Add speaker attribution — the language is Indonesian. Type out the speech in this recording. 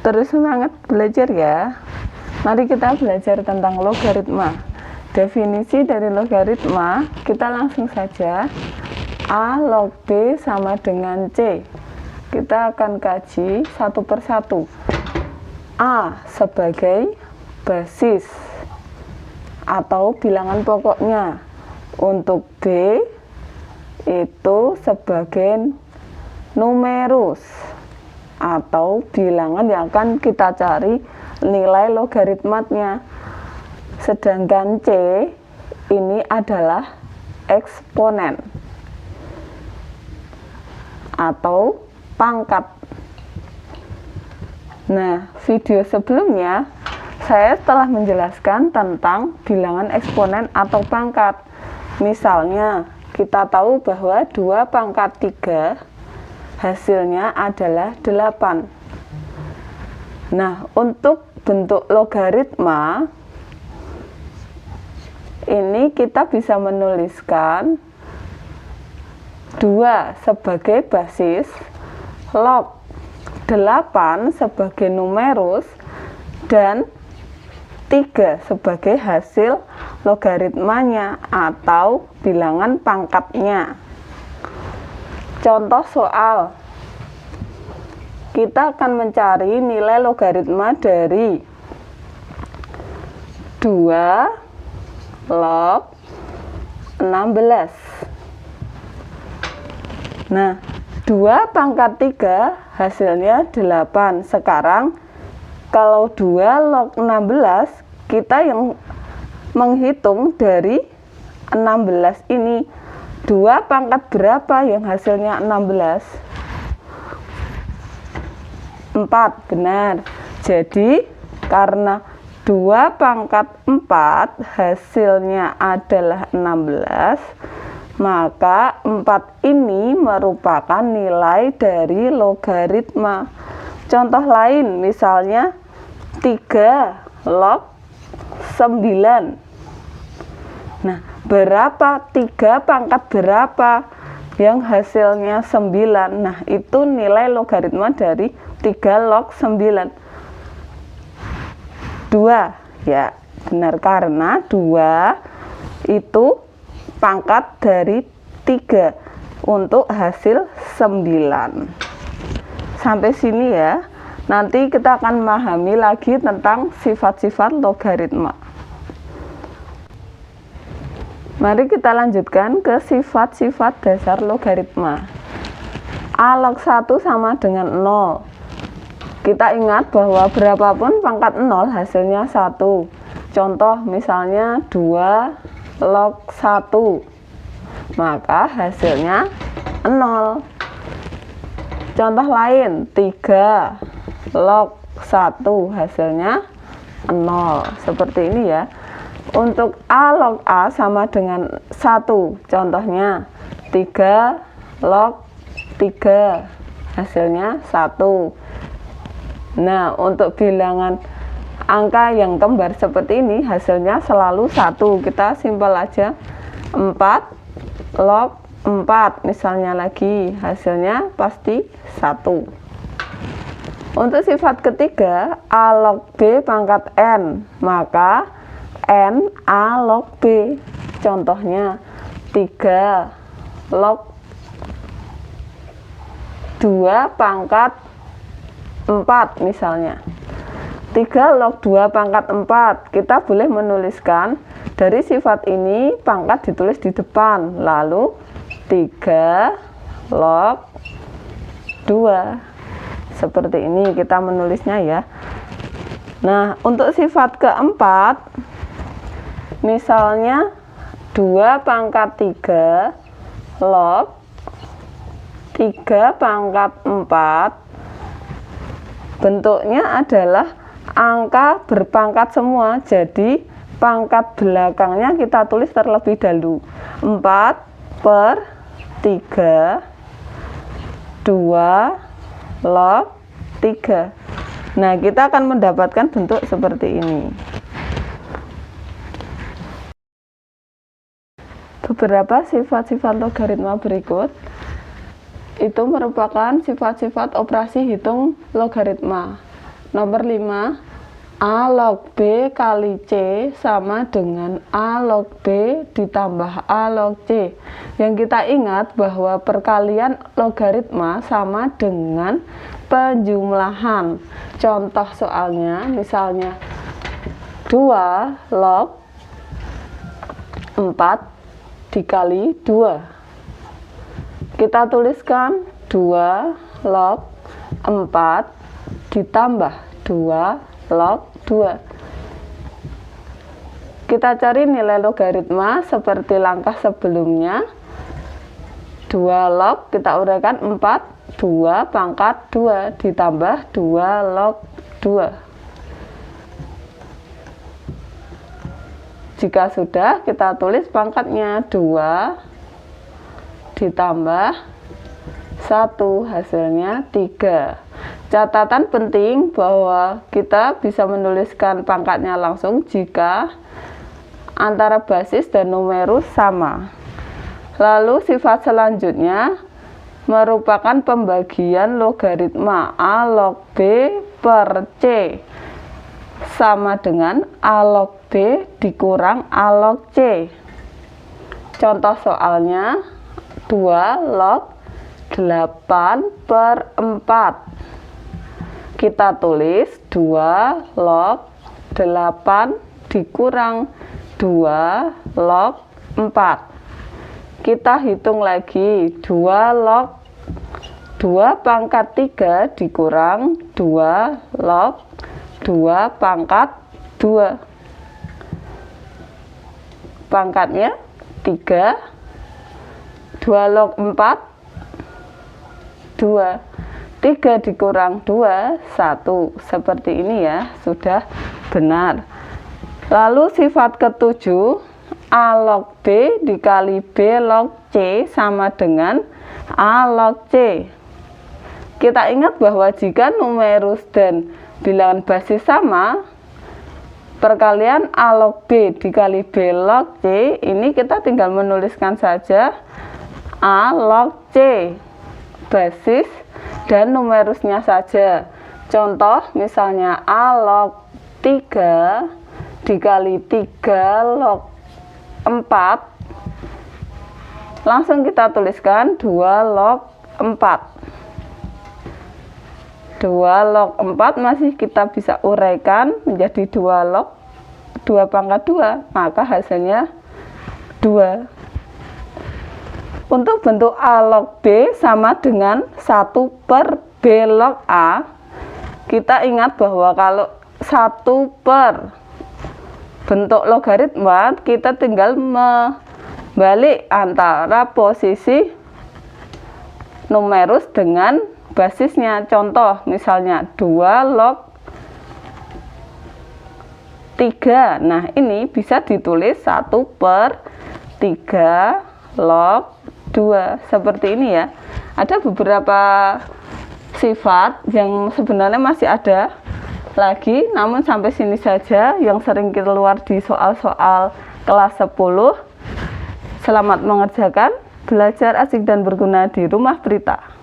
Speaker 1: Terus semangat belajar ya. Mari kita belajar tentang logaritma. Definisi dari logaritma, kita langsung saja. A log B sama dengan C. Kita akan kaji satu persatu. A sebagai basis atau bilangan pokoknya. Untuk B itu sebagai numerus atau bilangan yang akan kita cari nilai logaritmanya. Sedangkan C ini adalah eksponen atau pangkat. Nah, video sebelumnya saya telah menjelaskan tentang bilangan eksponen atau pangkat. Misalnya, kita tahu bahwa 2 pangkat 3 hasilnya adalah 8. Nah, untuk bentuk logaritma ini kita bisa menuliskan 2 sebagai basis, log 8 sebagai numerus, dan 3 sebagai hasil logaritmanya atau bilangan pangkatnya. Contoh soal, kita akan mencari nilai logaritma dari 2 log 16. Nah, 2 pangkat 3 hasilnya 8. Sekarang kalau 2 log 16, kita yang menghitung dari 16 ini 2 pangkat berapa yang hasilnya 16? 4, benar. Jadi karena 2 pangkat 4 hasilnya adalah 16, maka 4 ini merupakan nilai dari logaritma. Contoh lain, misalnya 3 log 9. Nah, berapa 3 pangkat berapa yang hasilnya 9? Nah, itu nilai logaritma dari 3 log 9. 2, ya benar, karena 2 itu pangkat dari 3 untuk hasil 9. Sampai sini ya. Nanti kita akan memahami lagi tentang sifat-sifat logaritma. Mari kita lanjutkan ke sifat-sifat dasar logaritma. A log 1 sama dengan 0. Kita ingat bahwa berapapun pangkat 0 hasilnya 1. Contoh misalnya 2 log 1, maka hasilnya 0. Contoh lain, 3 log 1 hasilnya 0. Seperti ini ya. Untuk A log A sama dengan 1. Contohnya 3 log 3 hasilnya 1. Nah, untuk bilangan angka yang kembar seperti ini hasilnya selalu 1. Kita simpel aja, 4 log 4 misalnya lagi, hasilnya pasti 1. Untuk sifat ketiga, A log B pangkat N, maka N A log B. Contohnya 3 log 2 pangkat 4 misalnya. 3 log 2 pangkat 4, kita boleh menuliskan dari sifat ini pangkat ditulis di depan, lalu 3 log 2. Seperti ini kita menulisnya ya. Nah, untuk sifat keempat, misalnya 2 pangkat 3 log 3 pangkat 4, bentuknya adalah angka berpangkat semua, jadi pangkat belakangnya kita tulis terlebih dahulu. 4 per 3 2 log 3. Nah, kita akan mendapatkan bentuk seperti ini. Beberapa sifat-sifat logaritma berikut itu merupakan sifat-sifat operasi hitung logaritma. Nomor 5, A log B kali C sama dengan A log B ditambah A log C. Yang kita ingat bahwa perkalian logaritma sama dengan penjumlahan. Contoh soalnya misalnya 2 log 4 dikali 2. Kita tuliskan 2 log 4 ditambah 2 log 2. Kita cari nilai logaritma seperti langkah sebelumnya. 2 log kita uraikan 4, 2 pangkat 2 ditambah 2 log 2. Jika sudah, kita tulis pangkatnya 2 ditambah 1, hasilnya 3. Catatan penting bahwa kita bisa menuliskan pangkatnya langsung jika antara basis dan numerus sama. Lalu sifat selanjutnya merupakan pembagian logaritma A log B per C sama dengan A log B dikurang A log C. Contoh soalnya 2 log 8 per 4. Kita tulis 2 log 8 dikurang 2 log 4. Kita hitung lagi 2 log 2 pangkat 3 dikurang 2 log 2 pangkat 2. Pangkatnya 3. 2 log 4 2. 3 dikurang 2 1. Seperti ini ya, sudah benar. Lalu sifat ketujuh, A log B dikali B log C sama dengan A log C. Kita ingat bahwa jika numerus dan bilangan basis sama, perkalian A log B dikali B log C, ini kita tinggal menuliskan saja A log C, basis dan numerusnya saja. Contoh misalnya A log 3 dikali 3 log 4, langsung kita tuliskan 2 log 4. 2 log 4 masih kita bisa uraikan menjadi 2 log 2 pangkat 2, maka hasilnya 2. Untuk bentuk A log B sama dengan 1 per B log A, kita ingat bahwa kalau 1 per bentuk logaritma, kita tinggal membalik antara posisi numerus dengan basisnya. Contoh misalnya 2 log 3. Nah, ini bisa ditulis 1 per 3 log 2. Seperti ini ya. Ada beberapa sifat yang sebenarnya masih ada lagi, namun sampai sini saja yang sering keluar di soal-soal kelas 10. Selamat mengerjakan, belajar asik dan berguna di rumah Prita.